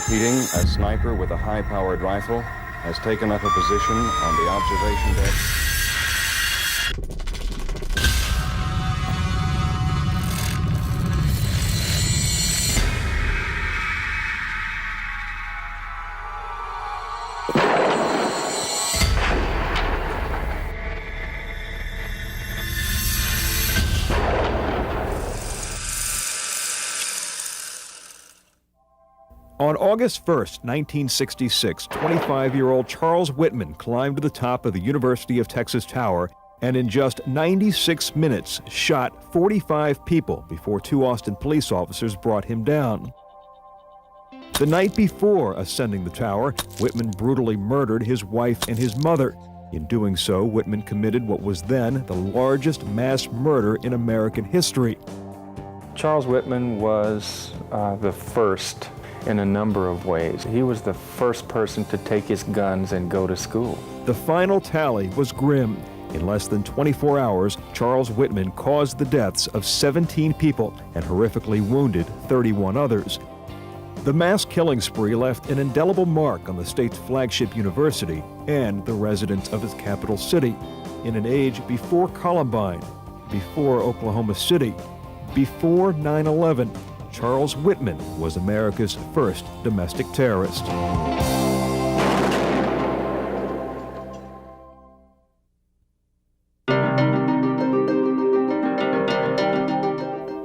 Repeating, a sniper with a high-powered rifle has taken up a position on the observation deck. On August 1st, 1966, 25-year-old Charles Uitmen climbed to the top of the University of Texas Tower and in just 96 minutes shot 45 people before two Austin police officers brought him down. The night before ascending the tower, Uitmen brutally murdered his wife and his mother. In doing so, Uitmen committed what was then the largest mass murder in American history. Charles Uitmen was the first in a number of ways. He was the first person to take his guns and go to school. The final tally was grim. In less than 24 hours, Charles Uitmen caused the deaths of 17 people and horrifically wounded 31 others. The mass killing spree left an indelible mark on the state's flagship university and the residents of its capital city. In an age before Columbine, before Oklahoma City, before 9/11, Charles Uitmen was America's first domestic terrorist.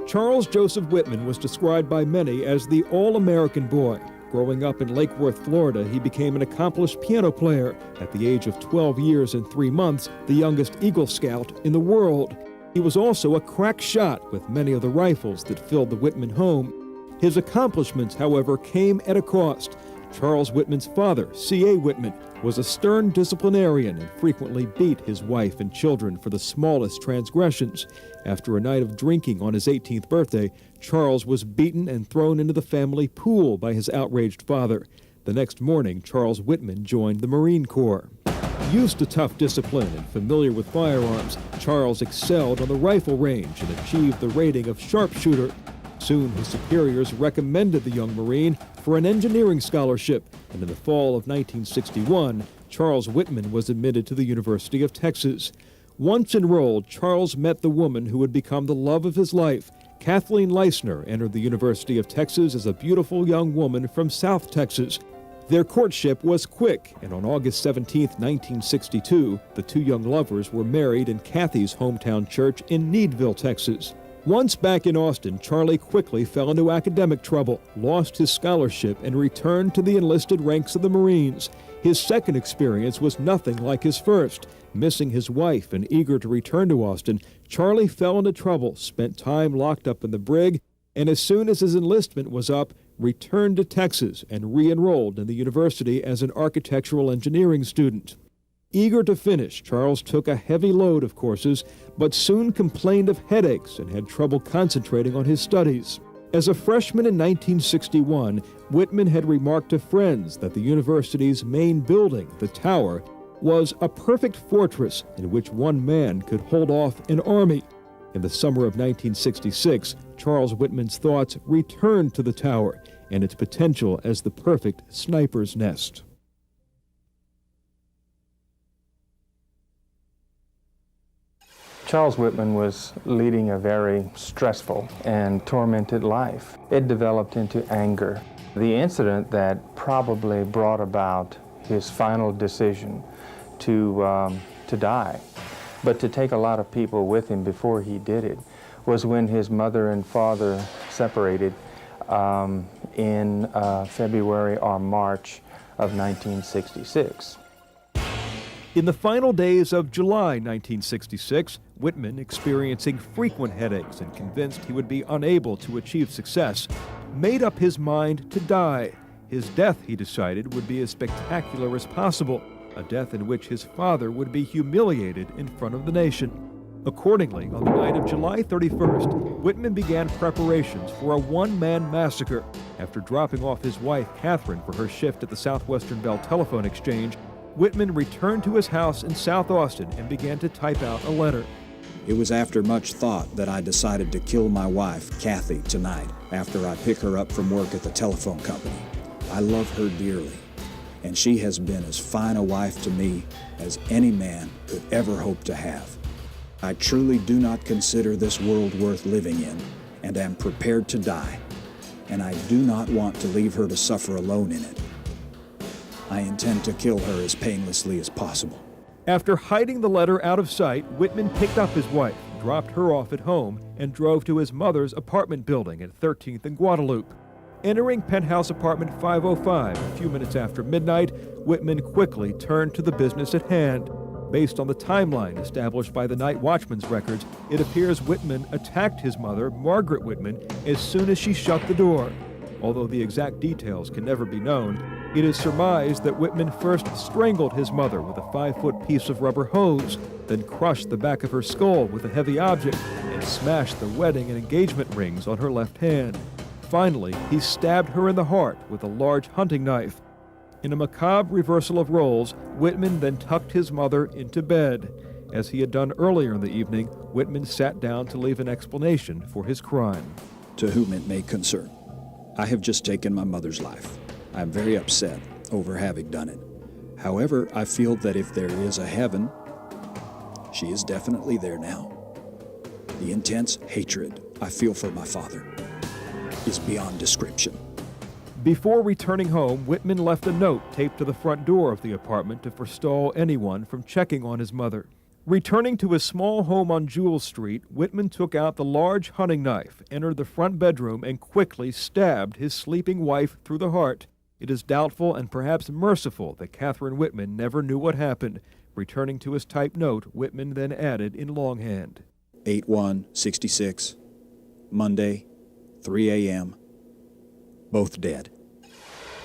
Charles Joseph Uitmen was described by many as the all-American boy. Growing up in Lake Worth, Florida, he became an accomplished piano player. At the age of 12 years and 3 months, the youngest Eagle Scout in the world. He was also a crack shot with many of the rifles that filled the Uitmen home. His accomplishments, however, came at a cost. Charles Uitmen's father, C.A. Uitmen, was a stern disciplinarian and frequently beat his wife and children for the smallest transgressions. After a night of drinking on his 18th birthday, Charles was beaten and thrown into the family pool by his outraged father. The next morning, Charles Uitmen joined the Marine Corps. Used to tough discipline and familiar with firearms, Charles excelled on the rifle range and achieved the rating of sharpshooter. Soon, his superiors recommended the young Marine for an engineering scholarship, and in the fall of 1961, Charles Uitmen was admitted to the University of Texas. Once enrolled, Charles met the woman who would become the love of his life. Kathleen Leisner entered the University of Texas as a beautiful young woman from South Texas. Their courtship was quick, and on August 17, 1962, the two young lovers were married in Kathy's hometown church in Needville, Texas. Once back in Austin, Charlie quickly fell into academic trouble, lost his scholarship, and returned to the enlisted ranks of the Marines. His second experience was nothing like his first. Missing his wife and eager to return to Austin, Charlie fell into trouble, spent time locked up in the brig, and as soon as his enlistment was up, returned to Texas and re-enrolled in the university as an architectural engineering student. Eager to finish, Charles took a heavy load of courses, but soon complained of headaches and had trouble concentrating on his studies. As a freshman in 1961, Uitmen had remarked to friends that the university's main building, the tower, was a perfect fortress in which one man could hold off an army. In the summer of 1966, Charles Uitmen's thoughts returned to the tower and its potential as the perfect sniper's nest. Charles Uitmen was leading a very stressful and tormented life. It developed into anger. The incident that probably brought about his final decision to die, but to take a lot of people with him before he did it, was when his mother and father separated in February or March of 1966. In the final days of July 1966, Uitmen, experiencing frequent headaches and convinced he would be unable to achieve success, made up his mind to die. His death, he decided, would be as spectacular as possible, a death in which his father would be humiliated in front of the nation. Accordingly, on the night of July 31st, Uitmen began preparations for a one-man massacre. After dropping off his wife, Catherine, for her shift at the Southwestern Bell Telephone Exchange, Uitmen returned to his house in South Austin and began to type out a letter. It was after much thought that I decided to kill my wife, Kathy, tonight, after I pick her up from work at the telephone company. I love her dearly, and she has been as fine a wife to me as any man could ever hope to have. I truly do not consider this world worth living in, and am prepared to die, and I do not want to leave her to suffer alone in it. I intend to kill her as painlessly as possible. After hiding the letter out of sight, Uitmen picked up his wife, dropped her off at home, and drove to his mother's apartment building at 13th and Guadalupe. Entering penthouse apartment 505 a few minutes after midnight, Uitmen quickly turned to the business at hand. Based on the timeline established by the night watchman's records, it appears Uitmen attacked his mother, Margaret Uitmen, as soon as she shut the door. Although the exact details can never be known, it is surmised that Uitmen first strangled his mother with a 5-foot piece of rubber hose, then crushed the back of her skull with a heavy object and smashed the wedding and engagement rings on her left hand. Finally, he stabbed her in the heart with a large hunting knife. In a macabre reversal of roles, Uitmen then tucked his mother into bed. As he had done earlier in the evening, Uitmen sat down to leave an explanation for his crime. To whom it may concern, I have just taken my mother's life. I am very upset over having done it. However, I feel that if there is a heaven, she is definitely there now. The intense hatred I feel for my father is beyond description. Before returning home, Uitmen left a note taped to the front door of the apartment to forestall anyone from checking on his mother. Returning to his small home on Jewell Street, Uitmen took out the large hunting knife, entered the front bedroom, and quickly stabbed his sleeping wife through the heart. It is doubtful and perhaps merciful that Catherine Uitmen never knew what happened. Returning to his typed note, Uitmen then added in longhand, 8/1/66, Monday, 3 a.m., both dead.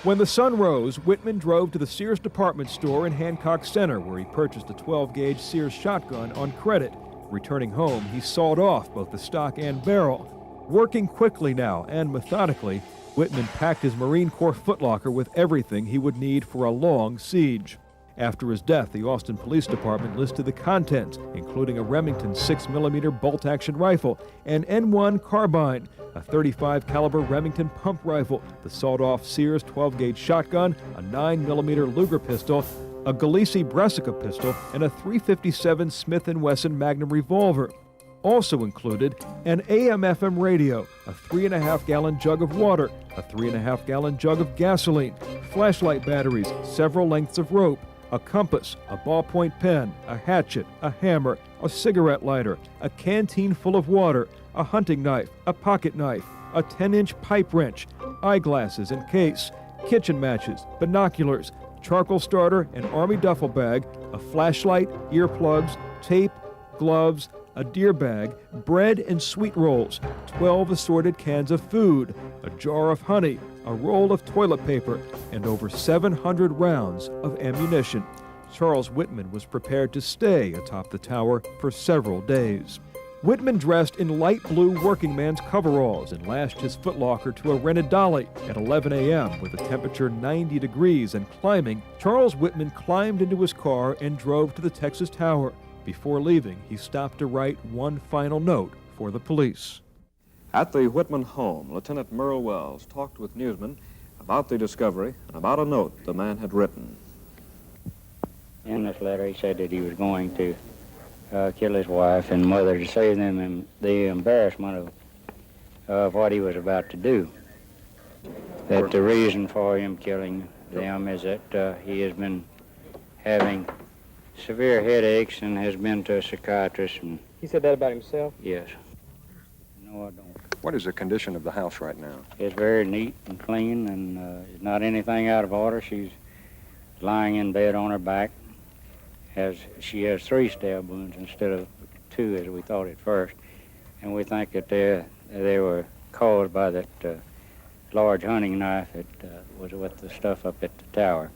When the sun rose, Uitmen drove to the Sears department store in Hancock Center, where he purchased a 12-gauge Sears shotgun on credit. Returning home, he sawed off both the stock and barrel. Working quickly now and methodically, Uitmen packed his Marine Corps footlocker with everything he would need for a long siege. After his death, the Austin Police Department listed the contents, including a Remington 6mm bolt-action rifle, an N1 carbine, a .35 caliber Remington pump rifle, the sawed-off Sears 12-gauge shotgun, a 9mm Luger pistol, a Galisi Brassica pistol, and a .357 Smith & Wesson Magnum revolver. Also included an AM/FM radio, a 3.5-gallon jug of water, a 3.5-gallon jug of gasoline, flashlight batteries, several lengths of rope, a compass, a ballpoint pen, a hatchet, a hammer, a cigarette lighter, a canteen full of water, a hunting knife, a pocket knife, a 10-inch pipe wrench, eyeglasses and case, kitchen matches, binoculars, charcoal starter, an army duffel bag, a flashlight, earplugs, tape, gloves, a deer bag, bread and sweet rolls, 12 assorted cans of food, a jar of honey, a roll of toilet paper, and over 700 rounds of ammunition. Charles Uitmen was prepared to stay atop the tower for several days. Uitmen dressed in light blue working man's coveralls and lashed his footlocker to a rented dolly. At 11 a.m., with the temperature 90 degrees and climbing, Charles Uitmen climbed into his car and drove to the Texas Tower. Before leaving, he stopped to write one final note for the police. At the Uitmen home, Lieutenant Merle Wells talked with newsmen about the discovery and about a note the man had written. In this letter, he said that he was going to kill his wife and mother to save them the embarrassment of what he was about to do. That the reason for him killing them is that he has been having severe headaches and has been to a psychiatrist. And he said that about himself? Yes. No, I don't. What is the condition of the house right now? It's very neat and clean, and not anything out of order. She's lying in bed on her back. She has 3 stab wounds instead of 2, as we thought at first, and we think that they were caused by that large hunting knife that was with the stuff up at the tower.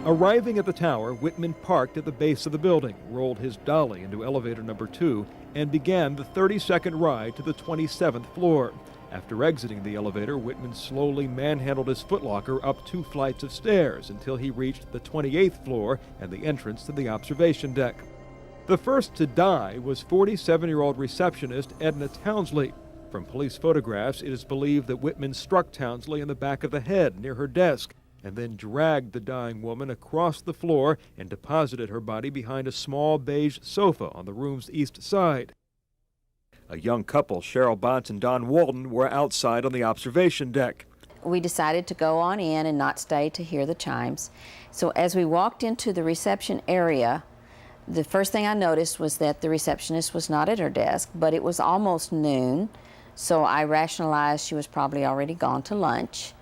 Arriving at the tower, Uitmen parked at the base of the building, rolled his dolly into elevator number 2, and began the 30-second ride to the 27th floor. After exiting the elevator, Uitmen slowly manhandled his footlocker up 2 flights of stairs until he reached the 28th floor and the entrance to the observation deck. The first to die was 47-year-old receptionist Edna Townsley. From police photographs, it is believed that Uitmen struck Townsley in the back of the head near her desk and then dragged the dying woman across the floor and deposited her body behind a small beige sofa on the room's east side. A young couple, Cheryl Bont and Don Walden, were outside on the observation deck. We decided to go on in and not stay to hear the chimes. So as we walked into the reception area, the first thing I noticed was that the receptionist was not at her desk, but it was almost noon, so I rationalized she was probably already gone to lunch.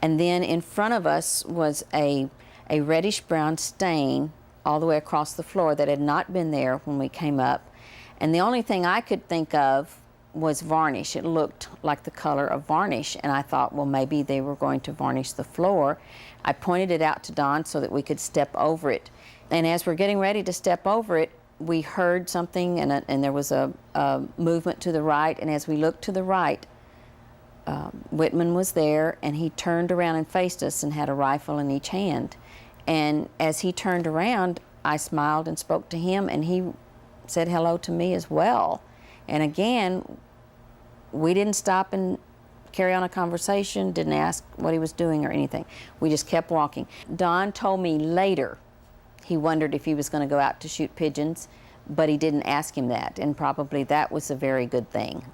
And then in front of us was a reddish-brown stain all the way across the floor that had not been there when we came up. And the only thing I could think of was varnish. It looked like the color of varnish, and I thought, well, maybe they were going to varnish the floor. I pointed it out to Don so that we could step over it. And as we're getting ready to step over it, we heard something, and there was a movement to the right, and as we looked to the right, Uitmen was there, and he turned around and faced us and had a rifle in each hand. And as he turned around, I smiled and spoke to him, and he said hello to me as well. And again, we didn't stop and carry on a conversation, didn't ask what he was doing or anything. We just kept walking. Don told me later he wondered if he was going to go out to shoot pigeons, but he didn't ask him that, and probably that was a very good thing.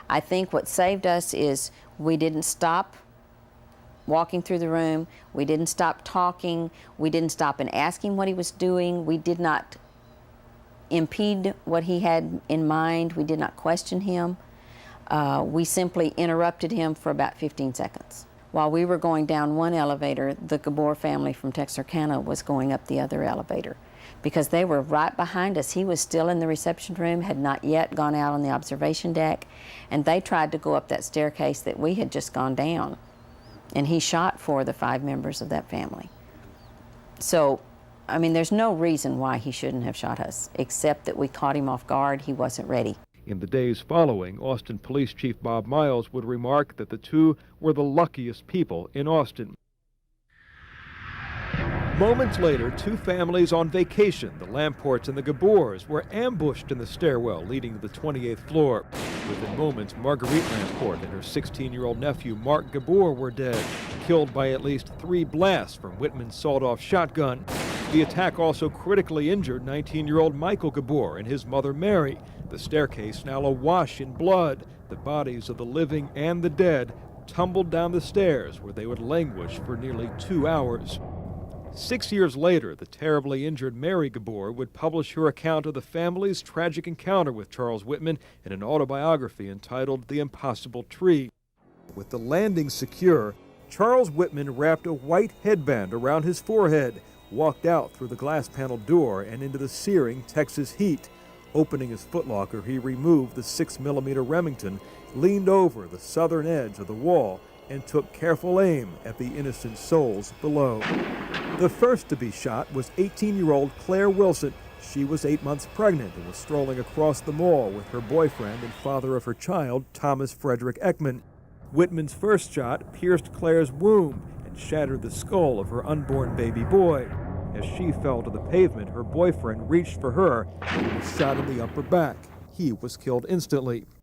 I think what saved us is we didn't stop walking through the room, we didn't stop talking, we didn't stop and ask him what he was doing, we did not impede what he had in mind, we did not question him. We simply interrupted him for about 15 seconds. While we were going down one elevator, the Gabor family from Texarkana was going up the other elevator because they were right behind us. He was still in the reception room, had not yet gone out on the observation deck, and they tried to go up that staircase that we had just gone down. And he shot 4 of the 5 members of that family. So, I mean, there's no reason why he shouldn't have shot us, except that we caught him off guard. He wasn't ready. In the days following, Austin Police Chief Bob Miles would remark that the two were the luckiest people in Austin. Moments later, 2 families on vacation, the Lamports and the Gabors, were ambushed in the stairwell leading to the 28th floor. Within moments, Marguerite Lamport and her 16-year-old nephew, Mark Gabor, were dead, killed by at least 3 blasts from Uitmen's sawed-off shotgun. The attack also critically injured 19-year-old Michael Gabor and his mother, Mary. The staircase now awash in blood. The bodies of the living and the dead tumbled down the stairs, where they would languish for nearly 2 hours. 6 years later, the terribly injured Mary Gabor would publish her account of the family's tragic encounter with Charles Uitmen in an autobiography entitled The Impossible Tree. With the landing secure, Charles Uitmen wrapped a white headband around his forehead, walked out through the glass-paneled door and into the searing Texas heat. Opening his footlocker, he removed the 6mm Remington, leaned over the southern edge of the wall, and took careful aim at the innocent souls below. The first to be shot was 18-year-old Claire Wilson. She was 8 months pregnant and was strolling across the mall with her boyfriend and father of her child, Thomas Frederick Ekman. Uitmen's first shot pierced Claire's womb and shattered the skull of her unborn baby boy. As she fell to the pavement, her boyfriend reached for her and was shot in the upper back. He was killed instantly.